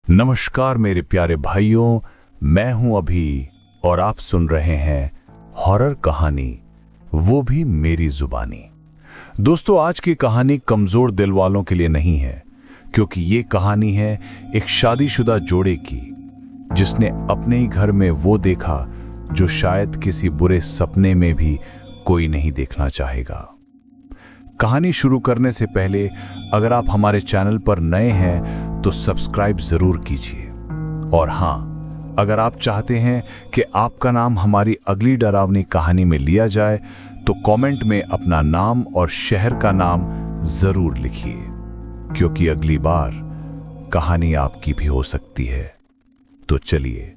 नमस्कार मेरे प्यारे भाइयों, मैं हूं अभी और आप सुन रहे हैं हॉरर कहानी, वो भी मेरी जुबानी। दोस्तों, आज की कहानी कमजोर दिल वालों के लिए नहीं है, क्योंकि ये कहानी है एक शादीशुदा जोड़े की, जिसने अपने ही घर में वो देखा जो शायद किसी बुरे सपने में भी कोई नहीं देखना चाहेगा। कहानी शुरू करने से पहले अगर आप हमारे चैनल पर नए हैं तो सब्सक्राइब जरूर कीजिए। और हां, अगर आप चाहते हैं कि आपका नाम हमारी अगली डरावनी कहानी में लिया जाए तो कमेंट में अपना नाम और शहर का नाम जरूर लिखिए, क्योंकि अगली बार कहानी आपकी भी हो सकती है। तो चलिए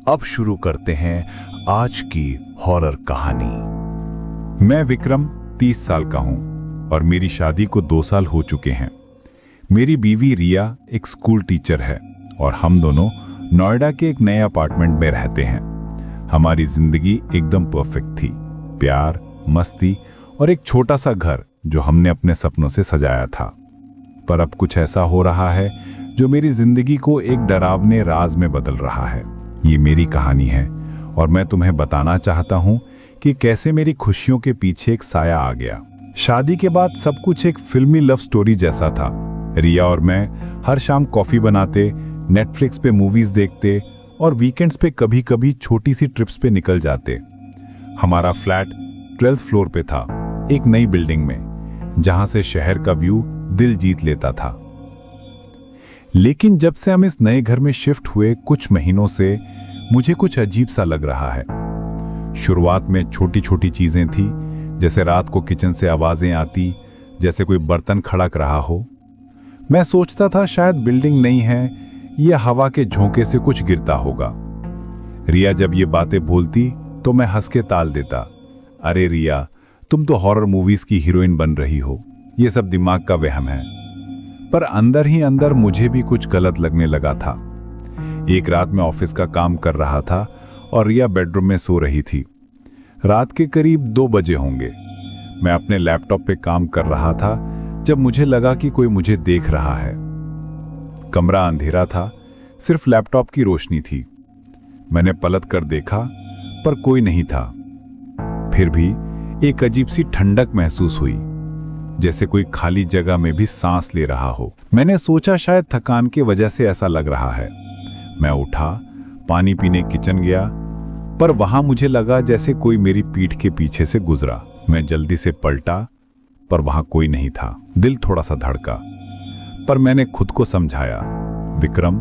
अब शुरू करते हैं आज की हॉरर कहानी। मैं विक्रम 30 साल का हूं और मेरी शादी को 2 साल हो चुके हैं। मेरी बीवी रिया एक स्कूल टीचर है और हम दोनों नोएडा के एक नए अपार्टमेंट में रहते हैं। हमारी जिंदगी एकदम परफेक्ट थी, प्यार, मस्ती और एक छोटा सा घर जो हमने अपने सपनों से सजाया था। पर अब कुछ ऐसा हो रहा है जो मेरी जिंदगी को एक डरावने राज में बदल रहा है। ये मेरी कहानी है और मैं तुम्हें बताना चाहता हूं कि कैसे मेरी खुशियों के पीछे एक साया आ गया। शादी के बाद सब कुछ एक फिल्मी लव स्टोरी जैसा था। रिया और मैं हर शाम कॉफी बनाते, नेटफ्लिक्स पे मूवीज देखते और वीकेंड्स पे कभी कभी छोटी सी ट्रिप्स पे निकल जाते। हमारा फ्लैट 12th फ्लोर पे था, एक नई बिल्डिंग में, जहां से शहर का व्यू दिल जीत लेता था। लेकिन जब से हम इस नए घर में शिफ्ट हुए कुछ महीनों से मुझे कुछ अजीब सा लग रहा है। शुरुआत में छोटी छोटी चीजें थी, जैसे रात को किचन से आवाजें आती, जैसे कोई बर्तन खड़क रहा हो। मैं सोचता था शायद बिल्डिंग नहीं है या हवा के झोंके से कुछ गिरता होगा। रिया जब ये बातें बोलती तो मैं हंस के टाल देता, अरे रिया, तुम तो हॉरर मूवीज की हीरोइन बन रही हो, ये सब दिमाग का वहम है। पर अंदर ही अंदर मुझे भी कुछ गलत लगने लगा था। एक रात मैं ऑफिस का काम कर रहा था और रिया बेडरूम में सो रही थी। रात के करीब 2 बजे होंगे। मैं अपने लैपटॉप पे काम कर रहा था जब मुझे लगा कि कोई मुझे देख रहा है। कमरा अंधेरा था, सिर्फ लैपटॉप की रोशनी थी। मैंने पलट कर देखा पर कोई नहीं था। फिर भी एक अजीब सी ठंडक महसूस हुई, जैसे कोई खाली जगह में भी सांस ले रहा हो। मैंने सोचा शायद थकान की वजह से ऐसा लग रहा है। मैं उठा, पानी पीने किचन गया, पर वहां मुझे लगा जैसे कोई मेरी पीठ के पीछे से गुजरा। मैं जल्दी से पलटा, पर वहां कोई नहीं था। दिल थोड़ा सा धड़का, पर मैंने खुद को समझाया, विक्रम,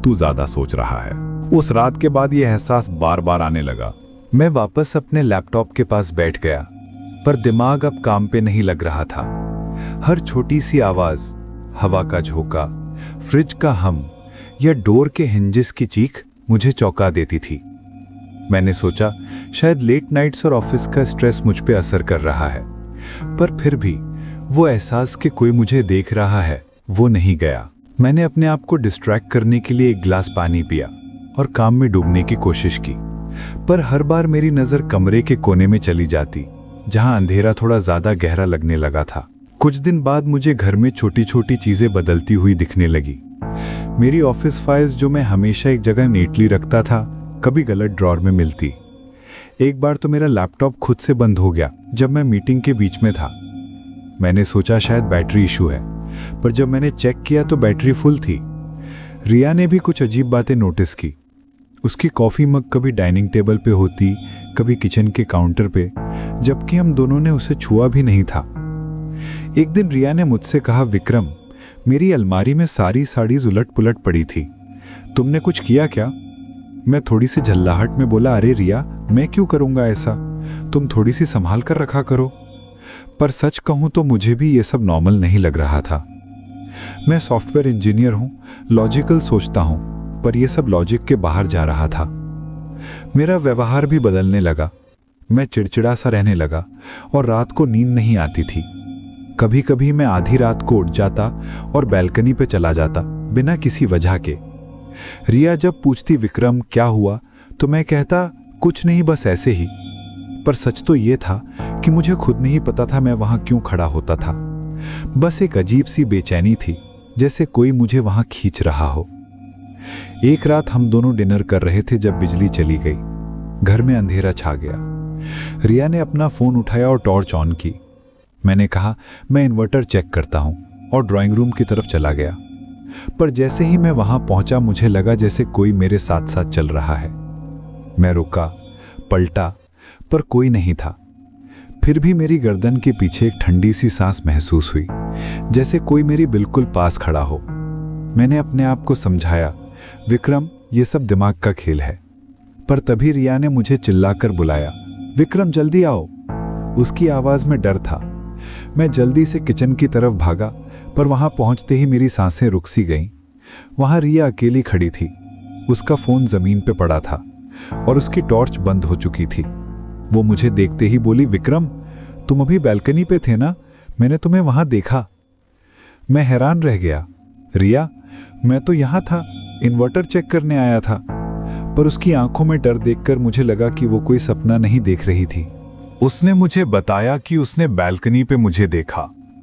तू ज्यादा सोच रहा है। उस रात के बाद यह एहसास बार बार आने लगा। मैं वापस अपने लैपटॉप के पास बैठ गया, पर दिमाग अब काम पे नहीं लग रहा था। हर छोटी सी आवाज, हवा का झोंका, फ्रिज का हम या डोर के हिंजेस की चीख मुझे चौंका देती थी। मैंने सोचा शायद लेट नाइट्स और ऑफिस का स्ट्रेस मुझ पे असर कर रहा है, पर फिर भी वो एहसास कि कोई मुझे देख रहा है वो नहीं गया। मैंने अपने आप को डिस्ट्रैक्ट करने के लिए एक गिलास पानी पिया और काम में डूबने की कोशिश की, पर हर बार मेरी नजर कमरे के कोने में चली जाती, जहां अंधेरा थोड़ा ज्यादा गहरा लगने लगा था। कुछ दिन बाद मुझे घर में छोटी छोटी चीजें बदलती हुई दिखने लगी। मेरी ऑफिस फाइल्स जो मैं हमेशा एक जगह नीटली रखता था, कभी गलत ड्रॉर में मिलती। एक बार तो मेरा लैपटॉप खुद से बंद हो गया जब मैं मीटिंग के बीच में था। मैंने सोचा शायद बैटरी इशू है, पर जब मैंने चेक किया तो बैटरी फुल थी। रिया ने भी कुछ अजीब बातें नोटिस की। उसकी कॉफी मग कभी डाइनिंग टेबल पे होती, कभी किचन के काउंटर पे, जबकि हम दोनों ने उसे छुआ भी नहीं था। एक दिन रिया ने मुझसे कहा, विक्रम, मेरी अलमारी में सारी साड़ीज उलट पुलट पड़ी थी, तुमने कुछ किया क्या? मैं थोड़ी सी झल्लाहट में बोला, अरे रिया, मैं क्यों करूंगा ऐसा, तुम थोड़ी सी संभाल कर रखा करो। पर सच कहूं तो मुझे भी ये सब नॉर्मल नहीं लग रहा था। मैं सॉफ्टवेयर इंजीनियर हूं, लॉजिकल सोचता हूं, पर यह सब लॉजिक के बाहर जा रहा था। मेरा व्यवहार भी बदलने लगा। मैं चिड़चिड़ा सा रहने लगा और रात को नींद नहीं आती थी। कभी कभी मैं आधी रात को उठ जाता और बैल्कनी पे चला जाता बिना किसी वजह के। रिया जब पूछती, विक्रम क्या हुआ, तो मैं कहता, कुछ नहीं, बस ऐसे ही। पर सच तो ये था कि मुझे खुद नहीं पता था मैं वहां क्यों खड़ा होता था। बस एक अजीब सी बेचैनी थी, जैसे कोई मुझे वहां खींच रहा हो। एक रात हम दोनों डिनर कर रहे थे जब बिजली चली गई। घर में अंधेरा छा गया। रिया ने अपना फोन उठाया और टॉर्च ऑन की। मैंने कहा मैं इन्वर्टर चेक करता हूं और ड्राइंग रूम की तरफ चला गया। पर जैसे ही मैं वहां पहुंचा मुझे लगा जैसे कोई मेरे साथ साथ चल रहा है। मैं रुका, पलटा, पर कोई नहीं था। फिर भी मेरी गर्दन के पीछे एक ठंडी सी सांस महसूस हुई, जैसे कोई मेरी बिल्कुल पास खड़ा हो। मैंने अपने आप को समझाया, विक्रम ये सब दिमाग का खेल है। पर तभी रिया ने मुझे चिल्लाकर बुलाया, विक्रम जल्दी आओ। उसकी आवाज में डर था। मैं जल्दी से किचन की तरफ भागा, पर वहां पहुंचते ही मेरी सांसें रुक सी गईं। वहां रिया अकेली खड़ी थी। उसका फोन जमीन पे पड़ा था और उसकी टॉर्च बंद हो चुकी थी। वो मुझे देखते ही बोली, विक्रम तुम अभी बैल्कनी पे थे ना, मैंने तुम्हें वहां देखा। मैं हैरान रह गया। रिया, मैं तो यहां था, इन्वर्टर चेक करने आया था। पर उसकी आंखों में डर देखकर मुझे लगा कि वो कोई सपना नहीं देख रही थी। उसने मुझे बताया कि उसने बैल्कनी पे मुझे देखा,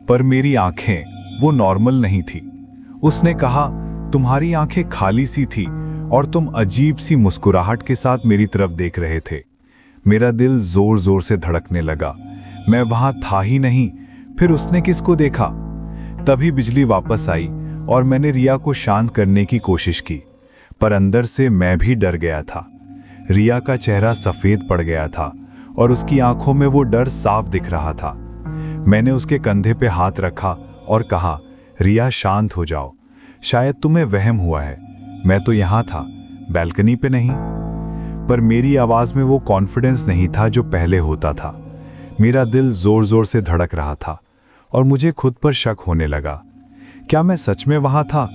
पर मेरी आंखें वो नॉर्मल नहीं थी। उसने कहा तुम्हारी आंखें खाली सी थी और तुम अजीब सी मुस्कुराहट के साथ मेरी तरफ देख रहे थे। मेरा दिल जोर जोर से धड़कने लगा। मैं वहां था ही नहीं। फिर उसने किसको देखा? तभी बिजली वापस आई और मैंने रिया को शांत करने की कोशिश की, पर अंदर से मैं भी डर गया था। रिया का चेहरा सफेद पड़ गया था और उसकी आंखों में वो डर साफ दिख रहा था। मैंने उसके कंधे पे हाथ रखा और कहा, रिया शांत हो जाओ, शायद तुम्हें वहम हुआ है, मैं तो यहां था, बैल्कनी पे नहीं। पर मेरी आवाज में वो कॉन्फिडेंस नहीं था जो पहले होता था। मेरा दिल जोर जोर से धड़क रहा था और मुझे खुद पर शक होने लगा। क्या मैं सच में वहां था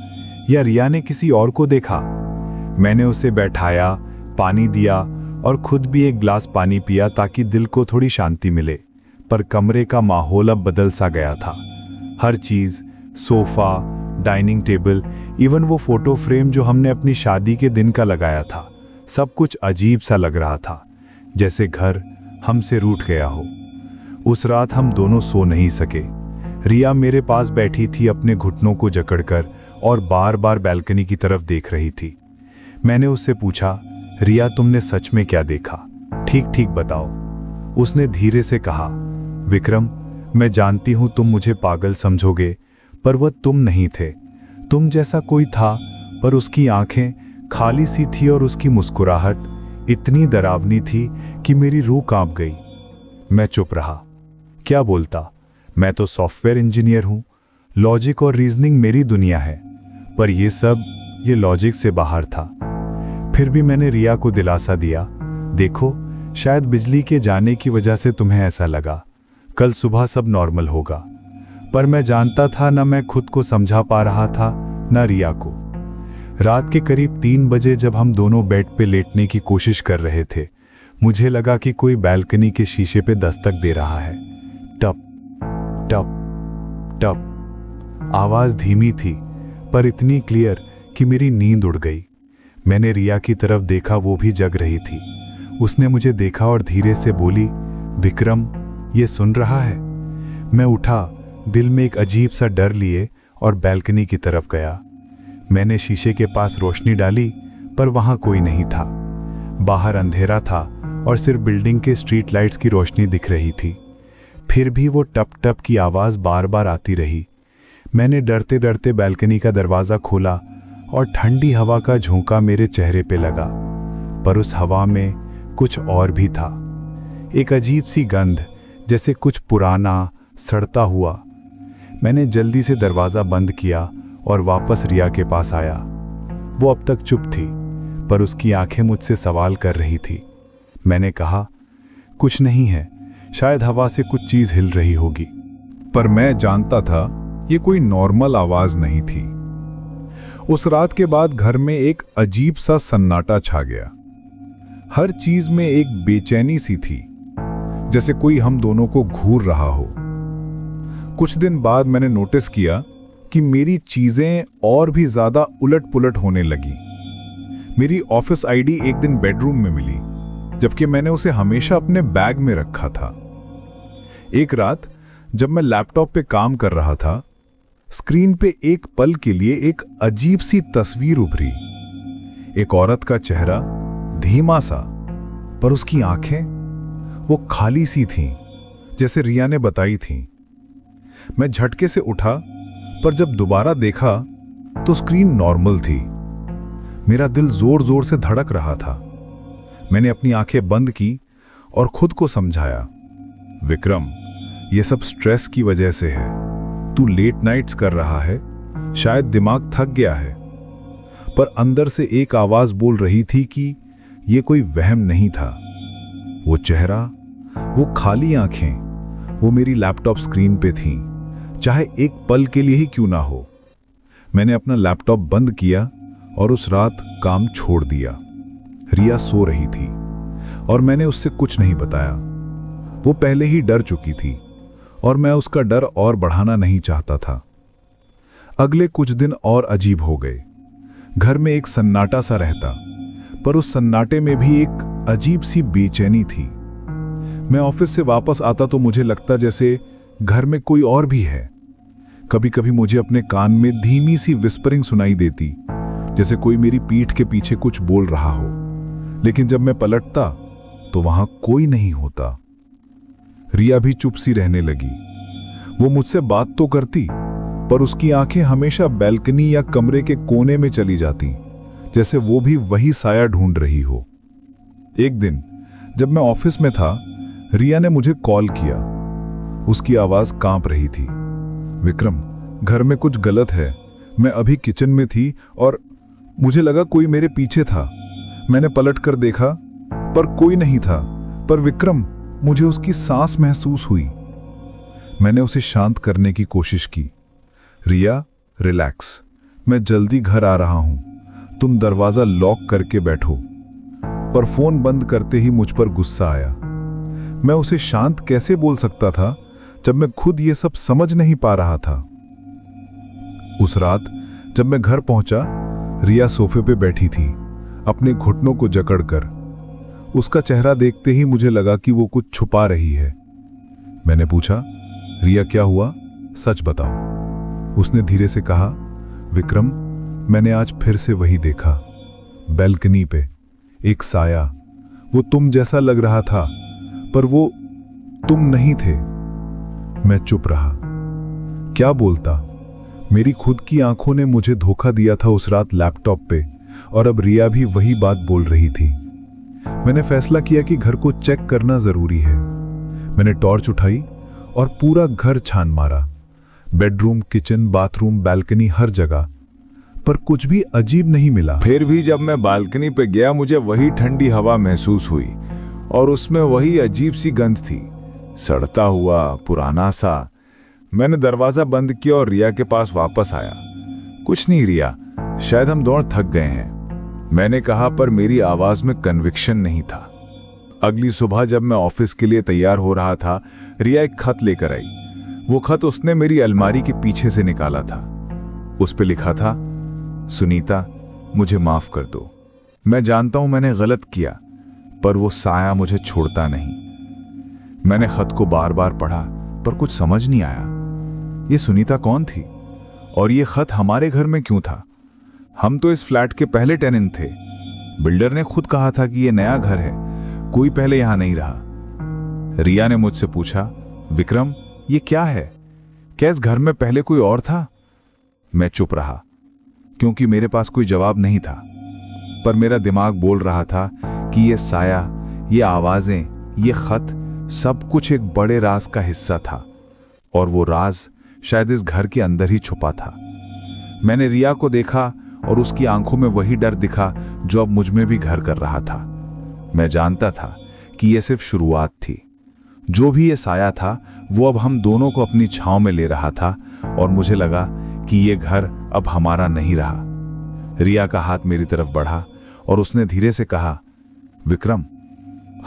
या रिया ने किसी और को देखा? मैंने उसे बैठाया, पानी दिया और खुद भी एक गिलास पानी पिया ताकि दिल को थोड़ी शांति मिले। पर कमरे का माहौल अब बदल सा गया था। हर चीज, सोफा, डाइनिंग टेबल, इवन वो फोटो फ्रेम जो हमने अपनी शादी के दिन का लगाया था, सब कुछ अजीब सा लग रहा था, जैसे घर हमसे रूठ गया हो। उस रात हम दोनों सो नहीं सके। रिया मेरे पास बैठी थी अपने घुटनों को जकड़कर और बार बार बैल्कनी की तरफ देख रही थी। मैंने उससे पूछा, रिया तुमने सच में क्या देखा? ठीक ठीक बताओ। उसने धीरे से कहा, विक्रम मैं जानती हूं तुम मुझे पागल समझोगे, पर वह तुम नहीं थे। तुम जैसा कोई था, पर उसकी आंखें खाली सी थी और उसकी मुस्कुराहट इतनी डरावनी थी कि मेरी रूह कांप गई। मैं चुप रहा। क्या बोलता? मैं तो सॉफ्टवेयर इंजीनियर हूं, लॉजिक और रीजनिंग मेरी दुनिया है। पर ये लॉजिक से बाहर था। फिर भी मैंने रिया को दिलासा दिया, देखो शायद बिजली के जाने की वजह से तुम्हें ऐसा लगा, कल सुबह सब नॉर्मल होगा। पर मैं जानता था न मैं खुद को समझा पा रहा था न रिया को। रात के करीब 3 बजे जब हम दोनों बेड पे लेटने की कोशिश कर रहे थे, मुझे लगा कि कोई बैल्कनी के शीशे पे दस्तक दे रहा है। टप टप टप। आवाज धीमी थी पर इतनी क्लियर कि मेरी नींद उड़ गई। मैंने रिया की तरफ देखा, वो भी जग रही थी। उसने मुझे देखा और धीरे से बोली, विक्रम ये सुन रहा है? मैं उठा, दिल में एक अजीब सा डर लिए और बैल्कनी की तरफ गया। मैंने शीशे के पास रोशनी डाली, पर वहां कोई नहीं था। बाहर अंधेरा था और सिर्फ बिल्डिंग के स्ट्रीट लाइट्स की रोशनी दिख रही थी। फिर भी वो टप टप की आवाज बार बार आती रही। मैंने डरते डरते बैल्कनी का दरवाजा खोला और ठंडी हवा का झोंका मेरे चेहरे पे लगा। पर उस हवा में कुछ और भी था, एक अजीब सी गंध, जैसे कुछ पुराना सड़ता हुआ। मैंने जल्दी से दरवाजा बंद किया और वापस रिया के पास आया। वो अब तक चुप थी, पर उसकी आंखें मुझसे सवाल कर रही थी। मैंने कहा, कुछ नहीं है, शायद हवा से कुछ चीज हिल रही होगी। पर मैं जानता था ये कोई नॉर्मल आवाज नहीं थी। उस रात के बाद घर में एक अजीब सा सन्नाटा छा गया। हर चीज में एक बेचैनी सी थी, जैसे कोई हम दोनों को घूर रहा हो। कुछ दिन बाद मैंने नोटिस किया कि मेरी चीजें और भी ज्यादा उलट पुलट होने लगी। मेरी ऑफिस आईडी एक दिन बेडरूम में मिली, जबकि मैंने उसे हमेशा अपने बैग में रखा था। एक रात जब मैं लैपटॉप पे काम कर रहा था, स्क्रीन पे एक पल के लिए एक अजीब सी तस्वीर उभरी। एक औरत का चेहरा, धीमा सा, पर उसकी आंखें वो खाली सी थीं, जैसे रिया ने बताई थीं। मैं झटके से उठा, पर जब दोबारा देखा तो स्क्रीन नॉर्मल थी। मेरा दिल जोर जोर से धड़क रहा था। मैंने अपनी आंखें बंद की और खुद को समझाया, विक्रम, ये सब स्ट्रेस की वजह से है। तू लेट नाइट्स कर रहा है, शायद दिमाग थक गया है। पर अंदर से एक आवाज बोल रही थी कि यह कोई वहम नहीं था। वो चेहरा, वो खाली आंखें, वो मेरी लैपटॉप स्क्रीन पे थीं, चाहे एक पल के लिए ही क्यों ना हो। मैंने अपना लैपटॉप बंद किया और उस रात काम छोड़ दिया। रिया सो रही थी और मैंने उससे कुछ नहीं बताया। वो पहले ही डर चुकी थी और मैं उसका डर और बढ़ाना नहीं चाहता था। अगले कुछ दिन और अजीब हो गए। घर में एक सन्नाटा सा रहता, पर उस सन्नाटे में भी एक अजीब सी बेचैनी थी। मैं ऑफिस से वापस आता तो मुझे लगता जैसे घर में कोई और भी है। कभी कभी मुझे अपने कान में धीमी सी विस्परिंग सुनाई देती, जैसे कोई मेरी पीठ के पीछे कुछ बोल रहा हो। लेकिन जब मैं पलटता तो वहां कोई नहीं होता। रिया भी चुप सी रहने लगी। वो मुझसे बात तो करती, पर उसकी आंखें हमेशा बैल्कनी या कमरे के कोने में चली जाती, जैसे वो भी वही साया ढूंढ रही हो। एक दिन जब मैं ऑफिस में था, रिया ने मुझे कॉल किया। उसकी आवाज कांप रही थी। विक्रम, घर में कुछ गलत है। मैं अभी किचन में थी और मुझे लगा कोई मेरे पीछे था। मैंने पलट कर देखा, पर कोई नहीं था। पर विक्रम, मुझे उसकी सांस महसूस हुई। मैंने उसे शांत करने की कोशिश की। रिया, रिलैक्स, मैं जल्दी घर आ रहा हूं। तुम दरवाजा लॉक करके बैठो। पर फोन बंद करते ही मुझ पर गुस्सा आया। मैं उसे शांत कैसे बोल सकता था जब मैं खुद ये सब समझ नहीं पा रहा था। उस रात जब मैं घर पहुंचा, रिया सोफे पे बैठी थी, अपने घुटनों को जकड़कर। उसका चेहरा देखते ही मुझे लगा कि वो कुछ छुपा रही है। मैंने पूछा, रिया क्या हुआ, सच बताओ। उसने धीरे से कहा, विक्रम, मैंने आज फिर से वही देखा। बैल्कनी पे एक साया, वो तुम जैसा लग रहा था, पर वो तुम नहीं थे। मैं चुप रहा। क्या बोलता? मेरी खुद की आंखों ने मुझे धोखा दिया था उस रात लैपटॉप पे, और अब रिया भी वही बात बोल रही थी। मैंने फैसला किया कि घर को चेक करना जरूरी है। मैंने टॉर्च उठाई और पूरा घर छान मारा, बेडरूम, किचन, बाथरूम, बैल्कनी, हर जगह, पर कुछ भी अजीब नहीं मिला। फिर भी जब मैं बालकनी पे गया, मुझे वही ठंडी हवा महसूस हुई और उसमें वही अजीब सी गंध थी, सड़ता हुआ, पुराना सा। मैंने दरवाजा बंद किया और रिया के पास वापस आया। कुछ नहीं रिया, शायद हम दोनों थक गए हैं, मैंने कहा, पर मेरी आवाज में कन्विक्शन नहीं था। अगली सुबह जब मैं ऑफिस के लिए तैयार हो रहा था, रिया एक खत लेकर आई। वो खत उसने मेरी अलमारी के पीछे से निकाला था। उस पे लिखा था, सुनीता, मुझे माफ कर दो। मैं जानता हूं मैंने गलत किया, पर वो साया मुझे छोड़ता नहीं। मैंने खत को बार बार पढ़ा, पर कुछ समझ नहीं आया। ये सुनीता कौन थी और ये खत हमारे घर में क्यों था? हम तो इस फ्लैट के पहले टेनेंट थे। बिल्डर ने खुद कहा था कि ये नया घर है, कोई पहले यहां नहीं रहा। रिया ने मुझसे पूछा, विक्रम, ये क्या है? क्या इस घर में पहले कोई और था? मैं चुप रहा, क्योंकि मेरे पास कोई जवाब नहीं था। पर मेरा दिमाग बोल रहा था कि ये साया, ये आवाजें, ये खत, सब कुछ एक बड़े राज का हिस्सा था, और वो राज शायद इस घर के अंदर ही छुपा था। मैंने रिया को देखा और उसकी आंखों में वही डर दिखा जो अब मुझ में भी घर कर रहा था। मैं जानता था कि यह सिर्फ शुरुआत थी। जो भी ये साया था, वो अब हम दोनों को अपनी छांव में ले रहा था, और मुझे लगा कि ये घर अब हमारा नहीं रहा। रिया का हाथ मेरी तरफ बढ़ा और उसने धीरे से कहा, विक्रम,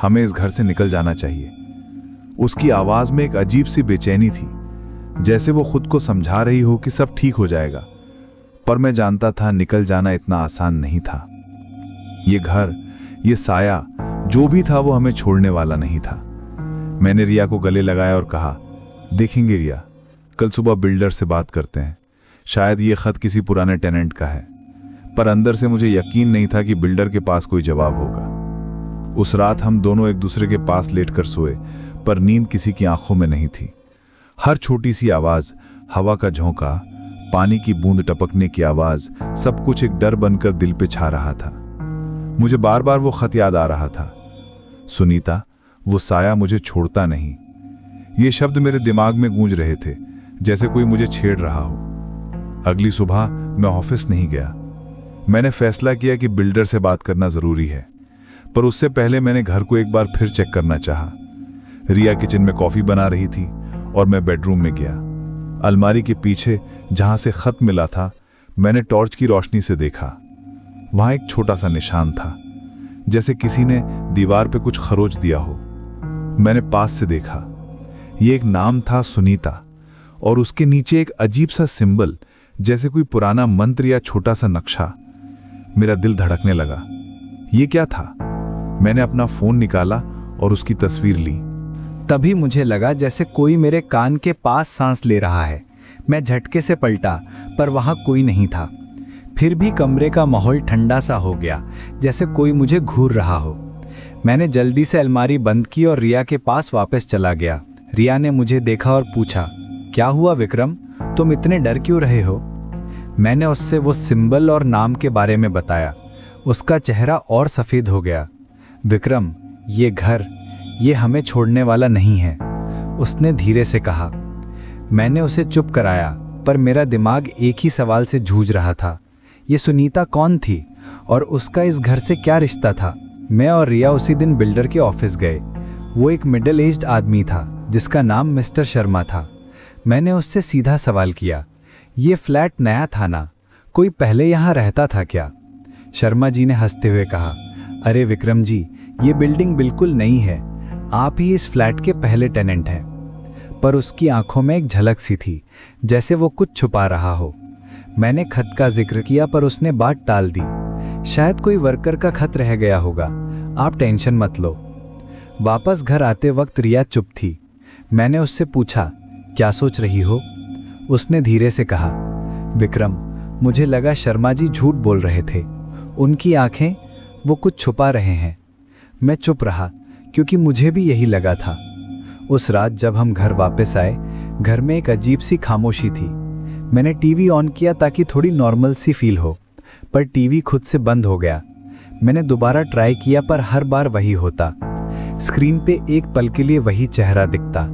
हमें इस घर से निकल जाना चाहिए। उसकी आवाज में एक अजीब सी बेचैनी थी, जैसे वो खुद को समझा रही हो कि सब ठीक हो जाएगा। पर मैं जानता था निकल जाना इतना आसान नहीं था। ये घर, ये साया, जो भी था वो हमें छोड़ने वाला नहीं था। मैंने रिया को गले लगाया और कहा, देखेंगे रिया, कल सुबह बिल्डर से बात करते हैं। शायद ये खत किसी पुराने टेनेंट का है, पर अंदर से मुझे यकीन नहीं था कि बिल्डर के पास कोई जवाब होगा। उस रात हम दोनों एक दूसरे के पास लेटकर सोए, पर नींद किसी की आंखों में नहीं थी। हर छोटी सी आवाज, हवा का झोंका, पानी की बूंद टपकने की आवाज, सब कुछ एक डर बनकर दिल पे छा रहा था। मुझे बार बार वो खत याद आ रहा था, सुनीता, वो साया मुझे छोड़ता नहीं। ये शब्द मेरे दिमाग में गूंज रहे थे, जैसे कोई मुझे छेड़ रहा हो। अगली सुबह मैं ऑफिस नहीं गया। मैंने फैसला किया कि बिल्डर से बात करना जरूरी है, पर उससे पहले मैंने घर को एक बार फिर चेक करना चाहा। रिया किचन में कॉफी बना रही थी और मैं बेडरूम में गया। अलमारी के पीछे जहां से खत मिला था, मैंने टॉर्च की रोशनी से देखा। वहां एक छोटा सा निशान था, जैसे किसी ने दीवार पे कुछ खरोच दिया हो। मैंने पास से देखा, ये एक नाम था, सुनीता, और उसके नीचे एक अजीब सा सिंबल, जैसे कोई पुराना मंत्र या छोटा सा नक्शा। मेरा दिल धड़कने लगा। ये क्या था? मैंने अपना फोन निकाला और उसकी तस्वीर ली। तभी मुझे लगा जैसे कोई मेरे कान के पास सांस ले रहा है। मैं झटके से पलटा, पर वहां कोई नहीं था। फिर भी कमरे का माहौल ठंडा सा हो गया, जैसे कोई मुझे घूर रहा हो। मैंने जल्दी से अलमारी बंद की और रिया के पास वापस चला गया। रिया ने मुझे देखा और पूछा, क्या हुआ विक्रम, तुम इतने डर क्यों रहे हो? मैंने उससे वो सिंबल और नाम के बारे में बताया। उसका चेहरा और सफ़ेद हो गया। विक्रम, ये घर, ये हमें छोड़ने वाला नहीं है, उसने धीरे से कहा। मैंने उसे चुप कराया, पर मेरा दिमाग एक ही सवाल से जूझ रहा था, ये सुनीता कौन थी और उसका इस घर से क्या रिश्ता था? मैं और रिया उसी दिन बिल्डर के ऑफिस गए। वो एक मिडिल एज्ड आदमी था जिसका नाम मिस्टर शर्मा था। मैंने उससे सीधा सवाल किया, ये फ्लैट नया था ना, कोई पहले यहाँ रहता था क्या? शर्मा जी ने हंसते हुए कहा, अरे विक्रम जी, ये बिल्डिंग बिल्कुल नई है, आप ही इस फ्लैट के पहले टेनेंट हैं। पर उसकी आंखों में एक झलक सी थी, जैसे वो कुछ छुपा रहा हो। मैंने खत का जिक्र किया, पर उसने बात टाल दी। शायद कोई वर्कर का खत रह गया होगा, आप टेंशन मत लो। वापस घर आते वक्त रिया चुप थी। मैंने उससे पूछा, क्या सोच रही हो? उसने धीरे से कहा, विक्रम, मुझे लगा शर्मा जी झूठ बोल रहे थे, उनकी आंखें, वो कुछ छुपा रहे हैं। मैं चुप रहा, क्योंकि मुझे भी यही लगा था। उस रात जब हम घर वापस आए, घर में एक अजीब सी खामोशी थी। मैंने टीवी ऑन किया ताकि थोड़ी नॉर्मल सी फील हो, पर टीवी खुद से बंद हो गया। मैंने दोबारा ट्राई किया, पर हर बार वही होता। स्क्रीन पे एक पल के लिए वही चेहरा दिखता,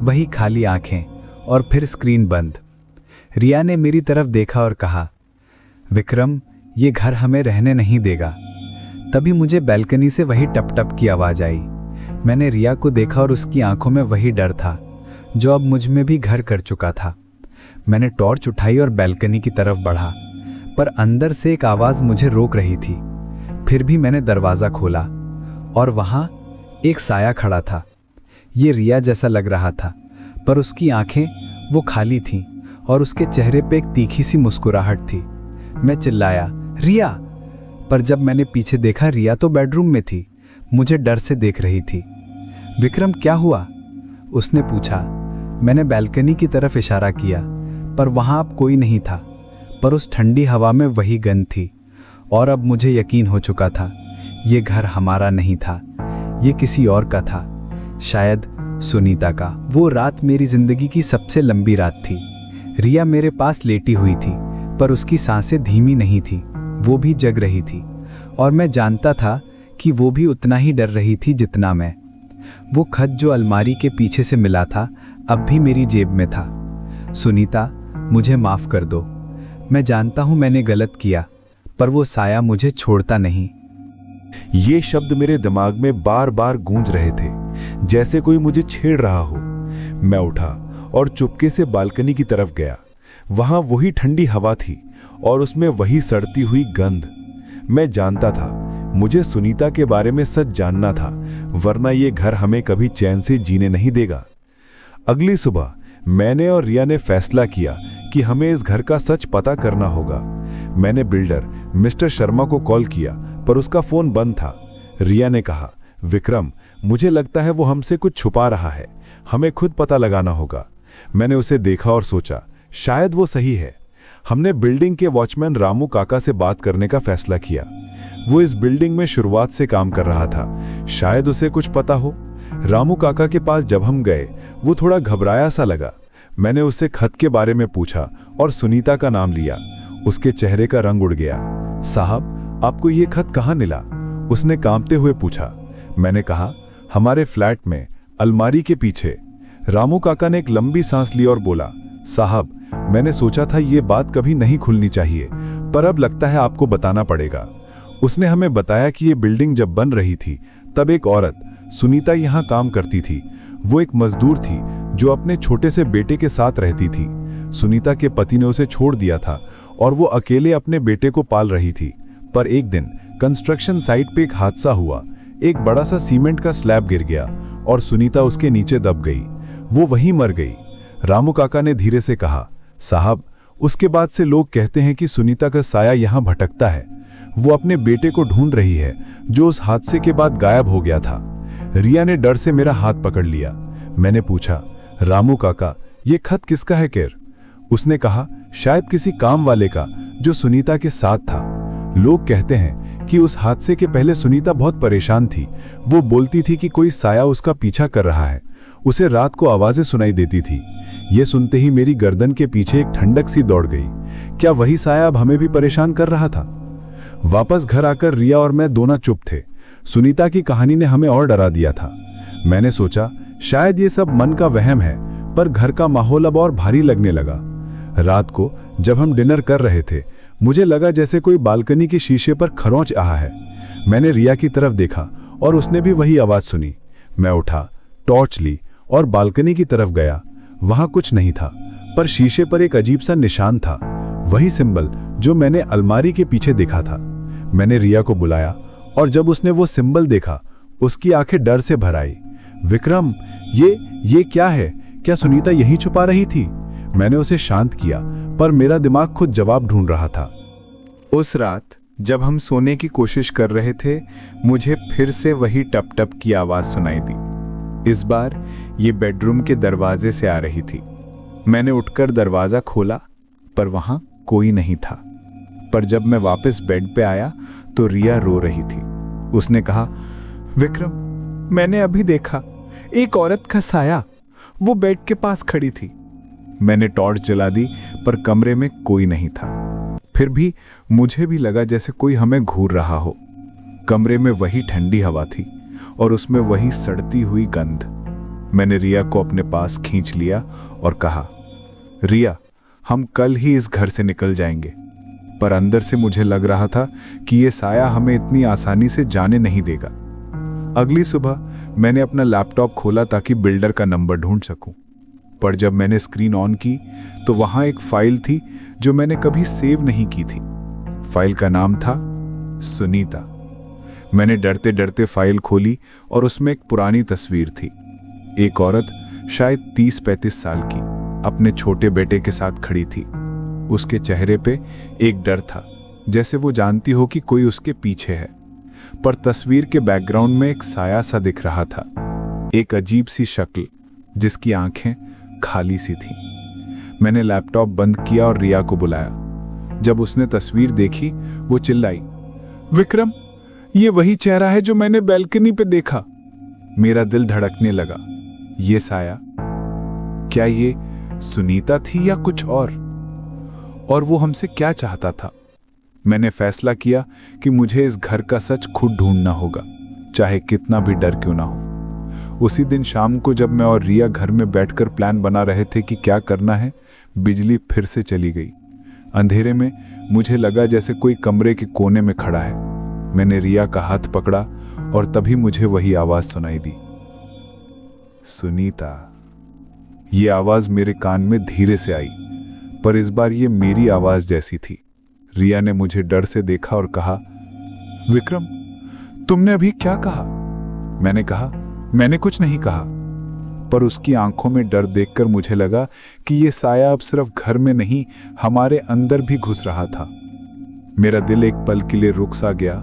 वही खाली आंखें, और फिर स्क्रीन बंद। रिया ने मेरी तरफ देखा और कहा, विक्रम, ये घर हमें रहने नहीं देगा। तभी मुझे बैल्कनी से वही टप टप की आवाज आई। मैंने रिया को देखा और उसकी आंखों में वही डर था जो अब मुझ में भी घर कर चुका था। मैंने टॉर्च उठाई और बैल्कनी की तरफ बढ़ा, पर अंदर से एक आवाज मुझे रोक रही थी। फिर भी मैंने दरवाजा खोला और वहां एक साया खड़ा था। ये रिया जैसा लग रहा था, पर उसकी आंखें वो खाली थीं और उसके चेहरे पे एक तीखी सी मुस्कुराहट थी। मैं चिल्लाया, रिया! पर जब मैंने पीछे देखा, रिया तो बेडरूम में थी, मुझे डर से देख रही थी। विक्रम, क्या हुआ? उसने पूछा। मैंने बैल्कनी की तरफ इशारा किया, पर वहां अब कोई नहीं था, पर उस ठंडी हवा में वही गंध थी। और अब मुझे यकीन हो चुका था, ये घर हमारा नहीं था, ये किसी और का था, शायद सुनीता का। वो रात मेरी जिंदगी की सबसे लंबी रात थी। रिया मेरे पास लेटी हुई थी, पर उसकी सांसें धीमी नहीं थी, वो भी जग रही थी, और मैं जानता था कि वो भी उतना ही डर रही थी जितना मैं। वो खत जो अलमारी के पीछे से मिला था, अब भी मेरी जेब में था। सुनीता, मुझे माफ कर दो, मैं जानता हूं मैंने गलत किया, पर वो साया मुझे छोड़ता नहीं। ये शब्द मेरे दिमाग में बार बार गूंज रहे थे, जैसे कोई मुझे छेड़ रहा हो। मैं उठा और चुपके से बालकनी की तरफ गया। वहां वही ठंडी हवा थी और उसमें वही सड़ती हुई गंध। मैं जानता था, मुझे सुनीता के बारे में सच जानना था, वरना ये घर हमें कभी चैन से जीने नहीं देगा। अगली सुबह मैंने और रिया ने फैसला किया कि हमें इस घर का सच पता करना होगा। मैंने बिल्डर मिस्टर शर्मा को कॉल किया, पर उसका फोन बंद था। रिया ने कहा, विक्रम, मुझे लगता है वो हमसे कुछ छुपा रहा है, हमें खुद पता लगाना होगा। मैंने उसे देखा और सोचा, शायद वो सही है। हमने बिल्डिंग के वॉचमैन रामू काका से बात करने का फैसला किया। वो इस बिल्डिंग में शुरुआत से काम कर रहा था, शायद उसे कुछ पता हो। रामू काका के पास जब हम गए, वो थोड़ा घबराया सा लगा। मैंने उससे खत के बारे में पूछा और सुनीता का नाम लिया। उसके चेहरे का रंग उड़ गया। साहब, आपको ये खत कहाँ मिला? उसने कांपते हुए पूछा। मैंने कहा, हमारे फ्लैट में अलमारी के पीछे। रामू काका ने एक लंबी सांस ली और बोला, साहब, मैंने सोचा था ये बात कभी नहीं खुलनी चाहिए, पर अब लगता है आपको बताना पड़ेगा। उसने हमें बताया कि ये बिल्डिंग जब बन रही थी तब एक औरत सुनीता यहाँ काम करती थी। वो एक मजदूर थी जो अपने छोटे से बेटे के साथ रहती थी। सुनीता के पति ने उसे छोड़ दिया था और वो अकेले अपने बेटे को पाल रही थी। पर एक दिन कंस्ट्रक्शन साइट पे एक हादसा हुआ। एक बड़ा सा सीमेंट का स्लैब गिर गया और सुनीता उसके नीचे दब गई। वो वहीं मर गई। रामू काका ने धीरे से कहा, साहब, उसके बाद से लोग कहते हैं कि सुनीता का साया यहाँ भटकता है। वो अपने बेटे को ढूंढ रही है जो उस हादसे के बाद गायब हो गया था। रिया ने डर से मेरा हाथ पकड़ लिया। मैंने पूछा, रामू काका, ये खत किसका है केर? उसने कहा, शायद किसी काम वाले का जो सुनीता के साथ था। लोग कहते हैं कि उस हादसे के पहले सुनीता बहुत परेशान थी। वो बोलती थी कि कोई साया उसका पीछा कर रहा है। उसे रात को आवाजें सुनाई देती थी। ये सुनते ही मेरी गर्दन के पीछे एक ठंडक सी दौड़ गई। क्या वही साया अब हमें भी परेशान कर रहा था? वापस घर आकर रिया और मैं दोनों चुप थे। सुनीता की कहानी ने हमें और डरा दिया था। मैंने सोचा, शायद ये सब मन का वहम है, पर घर का माहौल अब और भारी लगने लगा। रात को जब हम डिनर कर रहे थे, मुझे लगा जैसे कोई बालकनी के शीशे पर खरोंच रहा है। मैंने रिया की तरफ देखा और उसने भी वही आवाज सुनी। मैं उठा, टॉर्च ली और बालकनी की तरफ गया। वहां कुछ नहीं था, पर शीशे पर एक अजीब सा निशान था, वही सिंबल जो मैंने अलमारी के पीछे देखा था। मैंने रिया को बुलाया और जब उसने वो सिंबल देखा, उसकी आंखें डर से भर आई। विक्रम, ये क्या है? क्या सुनीता यहीं छुपा रही थी? मैंने उसे शांत किया, पर मेरा दिमाग खुद जवाब ढूंढ रहा था। उस रात जब हम सोने की कोशिश कर रहे थे, मुझे फिर से वही टप टप की आवाज सुनाई दी। इस बार ये बेडरूम के दरवाजे से आ रही थी। मैंने उठकर दरवाजा खोला, पर वहां कोई नहीं था। पर जब मैं वापस बेड पे आया तो रिया रो रही थी। उसने कहा, विक्रम, मैंने अभी देखा एक औरत का साया, वो बेड के पास खड़ी थी। मैंने टॉर्च जला दी, पर कमरे में कोई नहीं था। फिर भी मुझे भी लगा जैसे कोई हमें घूर रहा हो। कमरे में वही ठंडी हवा थी और उसमें वही सड़ती हुई गंध। मैंने रिया को अपने पास खींच लिया और कहा, रिया, हम कल ही इस घर से निकल जाएंगे। पर अंदर से मुझे लग रहा था कि ये साया हमें इतनी आसानी से जाने नहीं देगा। अगली सुबह मैंने अपना लैपटॉप खोला ताकि बिल्डर का नंबर ढूंढ सकूं। पर जब मैंने स्क्रीन ऑन की तो वहां एक फाइल थी जो मैंने कभी सेव नहीं की थी। फाइल का नाम था सुनीता। मैंने डरते डरते फाइल खोली और उसमें एक पुरानी तस्वीर थी। एक औरत, शायद 30-35 साल की, अपने छोटे बेटे के साथ खड़ी थी। उसके चेहरे पे एक डर था, जैसे वो जानती हो कि कोई उसके पीछे है। पर तस्वीर के बैकग्राउंड में एक साया सा दिख रहा था, एक अजीब सी शक्ल जिसकी आंखें खाली सी थी। मैंने लैपटॉप बंद किया और रिया को बुलाया। जब उसने तस्वीर देखी, वो चिल्लाई, विक्रम, ये वही चेहरा है जो मैंने बैल्कनी पे देखा। मेरा दिल धड़कने लगा। ये साया, क्या ये सुनीता थी या कुछ और वो हमसे क्या चाहता था? मैंने फैसला किया कि मुझे इस घर का सच खुद ढूंढना होगा, चाहे कितना भी डर क्यों ना हो। उसी दिन शाम को जब मैं और रिया घर में बैठकर प्लान बना रहे थे कि क्या करना है, बिजली फिर से चली गई। अंधेरे में मुझे लगा जैसे कोई कमरे के कोने में खड़ा है। मैंने रिया का हाथ पकड़ा और तभी मुझे वही आवाज सुनाई दी, सुनीता। ये आवाज मेरे कान में धीरे से आई, पर इस बार ये मेरी आवाज जैसी थी। रिया ने मुझे डर से देखा और कहा, विक्रम, तुमने अभी क्या कहा? मैंने कहा, मैंने कुछ नहीं कहा। पर उसकी आंखों में डर देखकर मुझे लगा कि ये साया अब सिर्फ घर में नहीं, हमारे अंदर भी घुस रहा था। मेरा दिल एक पल के लिए रुक सा गया।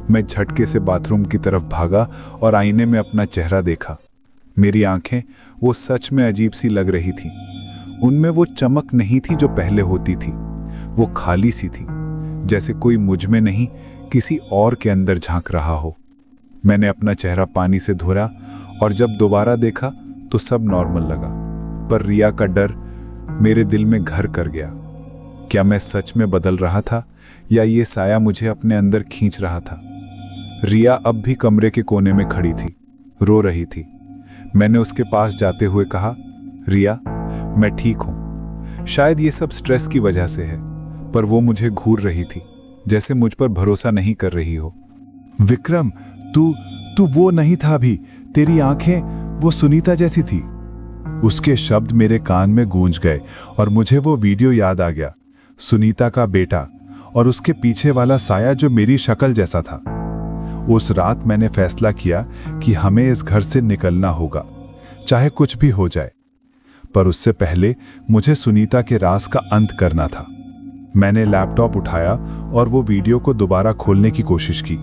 मैं झटके से बाथरूम की तरफ भागा और आईने में अपना चेहरा देखा। मेरी आंखें वो सच में अजीब सी लग रही थी। उनमें वो चमक नहीं थी जो पहले होती थी। वो खाली सी थी, जैसे कोई मुझ में नहीं किसी और के अंदर झांक रहा हो। मैंने अपना चेहरा पानी से धोया और जब दोबारा देखा तो सब नॉर्मल लगा, पर रिया का डर मेरे दिल में घर कर गया। क्या मैं सच में बदल रहा था या ये साया मुझे अपने अंदर खींच रहा था? रिया अब भी कमरे के कोने में खड़ी थी, रो रही थी। मैंने उसके पास जाते हुए कहा, रिया, मैं ठीक हूं। शायद ये सब स्ट्रेस की वजह से है, पर वो मुझे घूर रही थी, जैसे मुझ पर भरोसा नहीं कर रही हो। विक्रम, तू वो नहीं था अभी। तेरी आंखें वो सुनीता जैसी थी। उसके शब्द मेरे कान में गूंज गए और मुझे वो वीडियो याद आ गया, सुनीता का बेटा और उसके पीछे वाला साया जो मेरी शक्ल जैसा था। उस रात मैंने फैसला किया कि हमें इस घर से निकलना होगा, चाहे कुछ भी हो जाए। पर उससे पहले मुझे सुनीता के राज का अंत करना था। मैंने लैपटॉप उठाया और वो वीडियो को दोबारा खोलने की कोशिश की,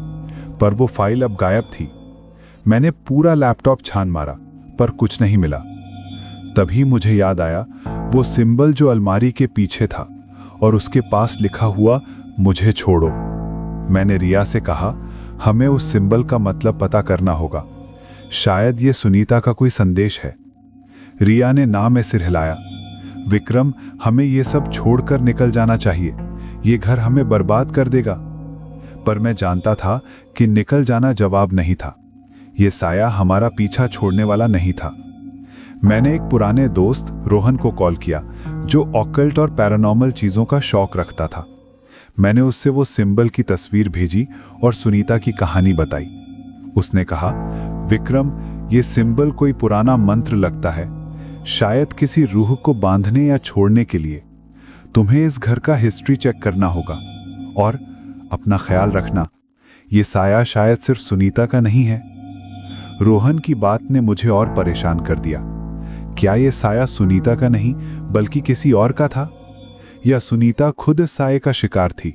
पर वो फाइल अब गायब थी। मैंने पूरा लैपटॉप छान मारा, पर कुछ नहीं मिला। तभी मुझे याद आया वो सिंबल जो अलमारी के पीछे था और उसके पास लिखा हुआ, मुझे छोड़ो। मैंने रिया से कहा, हमें उस सिंबल का मतलब पता करना होगा, शायद ये सुनीता का कोई संदेश है। रिया ने ना में सिर हिलाया। विक्रम, हमें ये सब छोड़कर निकल जाना चाहिए, ये घर हमें बर्बाद कर देगा। पर मैं जानता था कि निकल जाना जवाब नहीं था। ये साया हमारा पीछा छोड़ने वाला नहीं था। मैंने एक पुराने दोस्त रोहन को कॉल किया, जो ऑकल्ट और पैरानॉर्मल चीजों का शौक रखता था। मैंने उससे वो सिंबल की तस्वीर भेजी और सुनीता की कहानी बताई। उसने कहा, विक्रम, ये सिंबल कोई पुराना मंत्र लगता है, शायद किसी रूह को बांधने या छोड़ने के लिए। तुम्हें इस घर का हिस्ट्री चेक करना होगा और अपना ख्याल रखना, ये साया शायद सिर्फ सुनीता का नहीं है। रोहन की बात ने मुझे और परेशान कर दिया। क्या ये साया सुनीता का नहीं बल्कि किसी और का था, या सुनीता खुद इस साये का शिकार थी?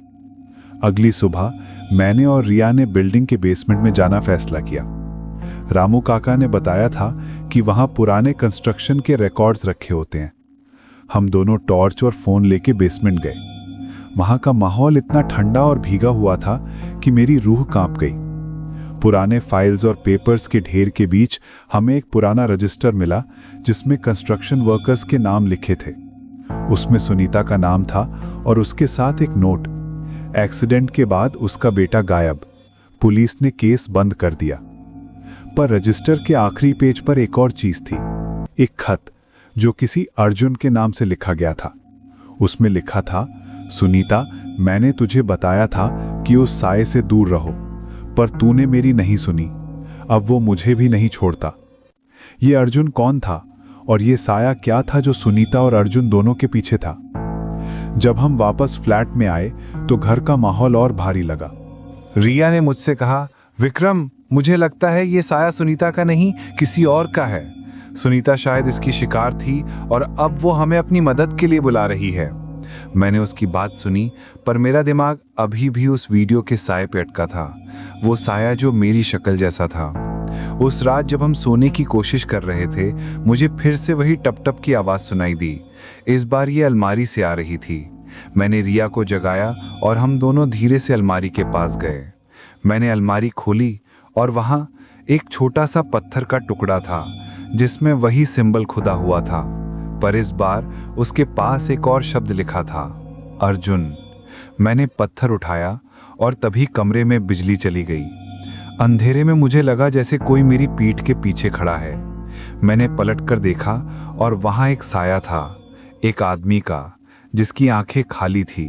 अगली सुबह मैंने और रिया ने बिल्डिंग के बेसमेंट में जाना फैसला किया। रामू काका ने बताया था कि वहां पुराने कंस्ट्रक्शन के रिकॉर्ड्स रखे होते हैं। हम दोनों टॉर्च और फोन लेके बेसमेंट गए। वहां का माहौल इतना ठंडा और भीगा हुआ था कि मेरी रूह कांप गई। पुराने फाइल्स और पेपर्स के ढेर के बीच हमें एक पुराना रजिस्टर मिला, जिसमें कंस्ट्रक्शन वर्कर्स के नाम लिखे थे। उसमें सुनीता का नाम था और उसके साथ एक नोट, एक्सीडेंट के बाद उसका बेटा गायब, पुलिस ने केस बंद कर दिया। पर रजिस्टर के आखिरी पेज पर एक और चीज थी, एक खत जो किसी अर्जुन के नाम से लिखा गया था। उसमें लिखा था, सुनीता, मैंने तुझे बताया था कि उस साये से दूर रहो, पर तूने मेरी नहीं सुनी। अब वो मुझे भी नहीं छोड़ता। ये अर्जुन कौन था और ये साया क्या था जो सुनीता और अर्जुन दोनों के पीछे था? जब हम वापस फ्लैट में आए तो घर का माहौल और भारी लगा। रिया ने मुझसे कहा, विक्रम, मुझे लगता है ये साया सुनीता का नहीं किसी और का है। सुनीता शायद इसकी शिकार थी और अब वो हमें अपनी मदद के लिए बुला रही है। मैंने उसकी बात सुनी, पर मेरा दिमाग अभी भी उस वीडियो के साये पे अटका था, वो साया जो मेरी शक्ल जैसा था। उस रात जब हम सोने की कोशिश कर रहे थे, मुझे फिर से वही टप टप की आवाज़ सुनाई दी। इस बार ये अलमारी से आ रही थी। मैंने रिया को जगाया और हम दोनों धीरे से अलमारी के पास गए। मैंने अलमारी खोली और वहाँ एक छोटा सा पत्थर का टुकड़ा था, जिसमें वही सिंबल खुदा हुआ था, पर इस बार उसके पास एक और शब्द लिखा था, अर्जुन। मैंने पत्थर उठाया और तभी कमरे में बिजली चली गई। अंधेरे में मुझे लगा जैसे कोई मेरी पीठ के पीछे खड़ा है। मैंने पलटकर देखा और वहां एक साया था, एक आदमी का, जिसकी आंखें खाली थी।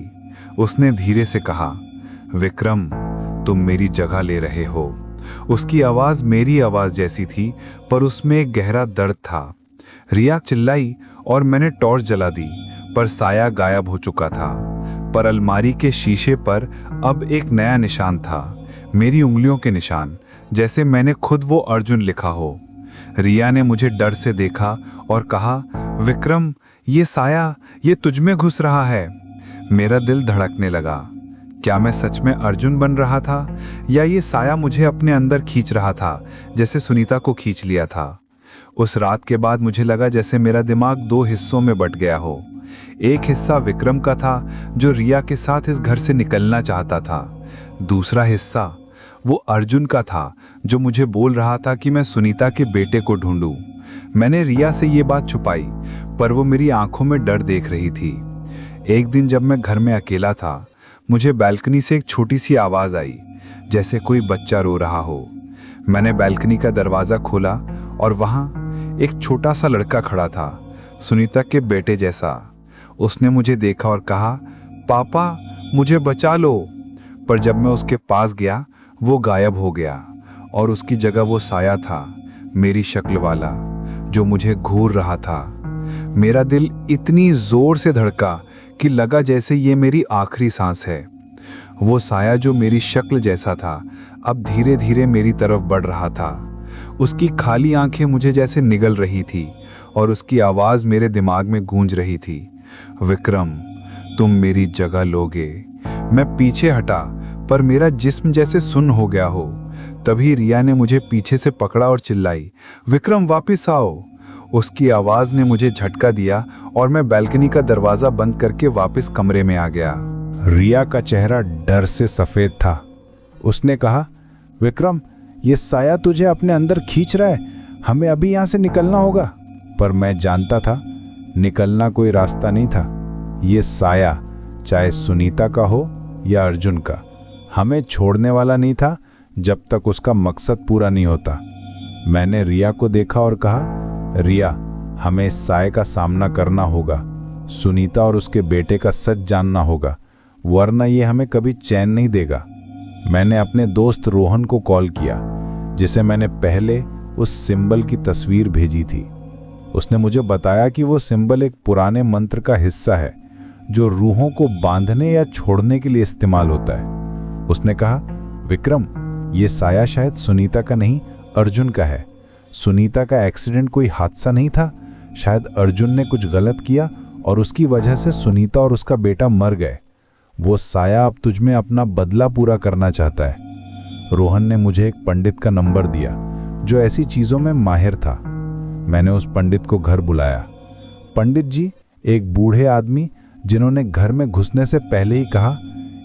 उसने धीरे से कहा, विक्रम, तुम मेरी जगह ले रहे हो। उसकी आवाज मेरी आवाज जैसी थी, पर उसमें एक गहरा दर्द था। रिया चिल्लाई और मैंने टॉर्च जला दी, पर साया गायब हो चुका था। पर अलमारी के शीशे पर अब एक नया निशान था, मेरी उंगलियों के निशान, जैसे मैंने खुद वो अर्जुन लिखा हो। रिया ने मुझे डर से देखा और कहा, विक्रम, ये साया, ये तुझ में घुस रहा है। मेरा दिल धड़कने लगा। क्या मैं सच में अर्जुन बन रहा था, या ये साया मुझे अपने अंदर खींच रहा था, जैसे सुनीता को खींच लिया था? उस रात के बाद मुझे लगा जैसे मेरा दिमाग दो हिस्सों में बट गया हो। एक हिस्सा विक्रम का था जो रिया के साथ इस घर से निकलना चाहता था। दूसरा हिस्सा वो अर्जुन का था जो मुझे बोल रहा था कि मैं सुनीता के बेटे को ढूंढूं। मैंने रिया से ये बात छुपाई, पर वो मेरी आंखों में डर देख रही थी। एक दिन जब मैं घर में अकेला था, मुझे बालकनी से एक छोटी सी आवाज़ आई, जैसे कोई बच्चा रो रहा हो। मैंने बालकनी का दरवाज़ा खोला और वहाँ एक छोटा सा लड़का खड़ा था, सुनीता के बेटे जैसा। उसने मुझे देखा और कहा, पापा मुझे बचा लो। पर जब मैं उसके पास गया, वो गायब हो गया और उसकी जगह वो साया था, मेरी शक्ल वाला, जो मुझे घूर रहा था। मेरा दिल इतनी जोर से धड़का कि लगा जैसे ये मेरी आखिरी सांस है। वो साया जो मेरी शक्ल जैसा था, अब धीरे धीरे मेरी तरफ बढ़ रहा था। उसकी खाली आंखें मुझे जैसे निगल रही थी और उसकी आवाज़ मेरे दिमाग में गूंज रही थी, विक्रम तुम मेरी जगह लोगे। मैं पीछे हटा, पर मेरा जिस्म जैसे सुन्न हो गया हो। तभी रिया ने मुझे पीछे से पकड़ा और चिल्लाई, विक्रम वापस आओ। उसकी आवाज़ ने मुझे झटका दिया और मैं बालकनी का दरवाज़ा बंद करके वापस कमरे में आ गया। रिया का चेहरा डर से सफ़ेद था। उसने कहा, विक्रम ये साया तुझे अपने अंदर खींच रहा है, हमें अभी यहाँ से निकलना होगा। पर मैं जानता था निकलना कोई रास्ता नहीं था। ये साया चाहे सुनीता का हो या अर्जुन का, हमें छोड़ने वाला नहीं था जब तक उसका मकसद पूरा नहीं होता। मैंने रिया को देखा और कहा, रिया हमें इस साये का सामना करना होगा, सुनीता और उसके बेटे का सच जानना होगा, वरना ये हमें कभी चैन नहीं देगा। मैंने अपने दोस्त रोहन को कॉल किया, जिसे मैंने पहले उस सिंबल की तस्वीर भेजी थी। उसने मुझे बताया कि वो सिंबल एक पुराने मंत्र का हिस्सा है जो रूहों को बांधने या छोड़ने के लिए इस्तेमाल होता है। उसने कहा, विक्रम ये साया शायद सुनीता का नहीं, अर्जुन का है। सुनीता का एक्सीडेंट कोई हादसा नहीं था, शायद अर्जुन ने कुछ गलत किया और उसकी वजह से सुनीता और उसका बेटा मर गए। वो साया अब तुझ में अपना बदला पूरा करना चाहता है। रोहन ने मुझे एक पंडित का नंबर दिया जो ऐसी चीज़ों में माहिर था। मैंने उस पंडित को घर बुलाया। पंडित जी एक बूढ़े आदमी जिन्होंने घर में घुसने से पहले ही कहा,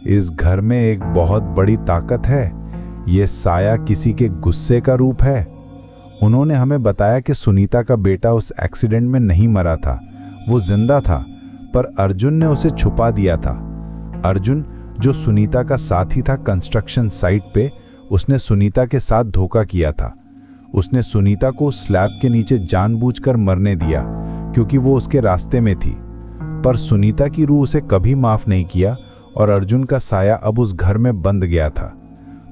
इस घर में एक बहुत बड़ी ताकत है, ये साया किसी के गुस्से का रूप है। उन्होंने हमें बताया कि सुनीता का बेटा उस एक्सीडेंट में नहीं मरा था, वो जिंदा था, पर अर्जुन ने उसे छुपा दिया था। अर्जुन जो सुनीता का साथी था कंस्ट्रक्शन साइट पे, उसने सुनीता के साथ धोखा किया था। उसने सुनीता को स्लैब के नीचे जानबूझकर मरने दिया क्योंकि वो उसके रास्ते में थी। पर सुनीता की रूह उसे कभी माफ नहीं किया और अर्जुन का साया अब उस घर में बंद गया था।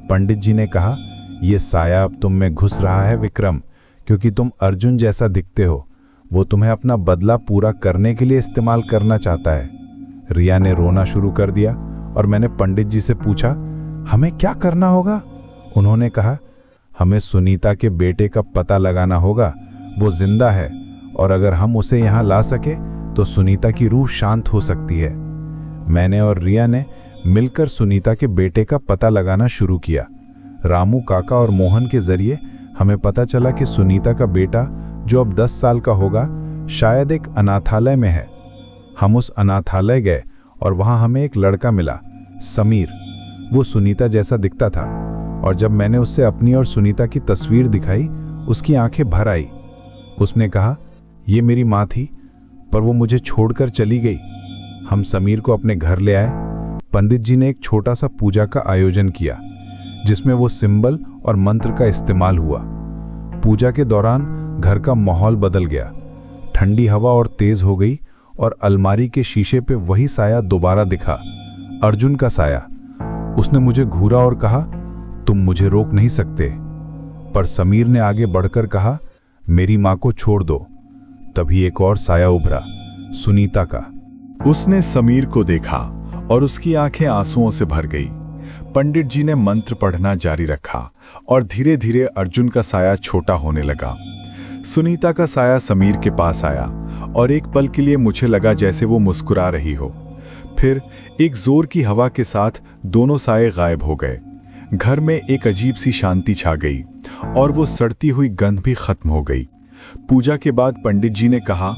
पंडित जी ने कहा, ये साया अब तुम में घुस रहा है विक्रम, क्योंकि तुम अर्जुन जैसा दिखते हो। वो तुम्हें अपना बदला पूरा करने के लिए इस्तेमाल करना चाहता है। रिया ने रोना शुरू कर दिया और मैंने पंडित जी से पूछा, हमें क्या करना होगा? उन्होंने कहा, हमें सुनीता के बेटे का पता लगाना होगा। वो जिंदा है और अगर हम उसे यहाँ ला सके तो सुनीता की रूह शांत हो सकती है। मैंने और रिया ने मिलकर सुनीता के बेटे का पता लगाना शुरू किया। रामू काका और मोहन के जरिए हमें पता चला कि सुनीता का बेटा जो अब 10 साल का होगा शायद एक अनाथालय में है। हम उस अनाथालय गए और वहाँ हमें एक लड़का मिला, समीर। वो सुनीता जैसा दिखता था और जब मैंने उससे अपनी और सुनीता की तस्वीर दिखाई, उसकी आंखें भर आई। उसने कहा, ये मेरी माँ थी, पर वो मुझे छोड़कर चली गई। हम समीर को अपने घर ले आए। पंडित जी ने एक छोटा सा पूजा का आयोजन किया जिसमें वो सिंबल और मंत्र का इस्तेमाल हुआ। पूजा के दौरान घर का माहौल बदल गया। ठंडी हवा और तेज हो गई और अलमारी के शीशे पे वही साया दोबारा दिखा, अर्जुन का साया। उसने मुझे घूरा और कहा, तुम मुझे रोक नहीं सकते। पर समीर ने आगे बढ़कर कहा, मेरी माँ को छोड़ दो। तभी एक और साया उभरा, सुनीता का। उसने समीर को देखा और उसकी आंखें आंसुओं से भर गई। पंडित जी ने मंत्र पढ़ना जारी रखा और धीरे धीरे अर्जुन का साया छोटा होने लगा। सुनीता का साया समीर के पास आया और एक पल के लिए मुझे लगा जैसे वो मुस्कुरा रही हो। फिर एक जोर की हवा के साथ दोनों साये गायब हो गए। घर में एक अजीब सी शांति छा गई और वो सड़ती हुई गंध भी खत्म हो गई। पूजा के बाद पंडित जी ने कहा,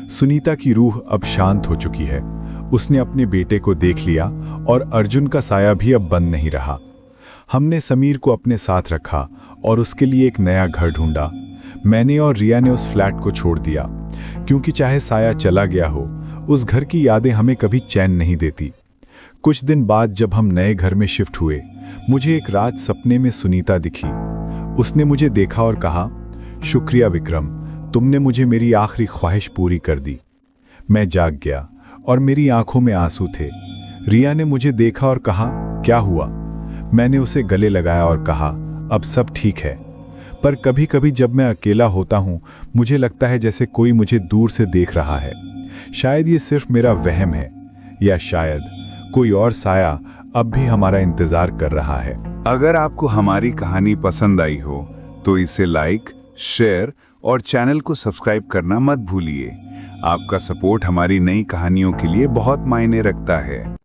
सुनीता की रूह अब शांत हो चुकी है। उसने अपने बेटे को देख लिया और अर्जुन का साया भी अब बंद नहीं रहा। हमने समीर को अपने साथ रखा और उसके लिए एक नया घर ढूंढा। मैंने और रिया ने उस फ्लैट को छोड़ दिया, क्योंकि चाहे साया चला गया हो, उस घर की यादें हमें कभी चैन नहीं देती। कुछ दिन बाद जब हम नए घर में शिफ्ट हुए, मुझे एक रात सपने में सुनीता दिखी। उसने मुझे देखा और कहा, शुक्रिया विक्रम, तुमने मुझे मेरी आखिरी ख्वाहिश पूरी कर दी। मैं जाग गया और मेरी आंखों में आंसू थे। रिया ने मुझे देखा और कहा, क्या हुआ? मैंने उसे गले लगाया और कहा, अब सब ठीक है। पर कभी कभी जब मैं अकेला होता हूँ, मुझे लगता है जैसे कोई मुझे दूर से देख रहा है। शायद ये सिर्फ मेरा वहम है, या शायद कोई और साया अब भी हमारा इंतजार कर रहा है। अगर आपको हमारी कहानी पसंद आई हो तो इसे लाइक, शेयर और चैनल को सब्सक्राइब करना मत भूलिए। आपका सपोर्ट हमारी नई कहानियों के लिए बहुत मायने रखता है।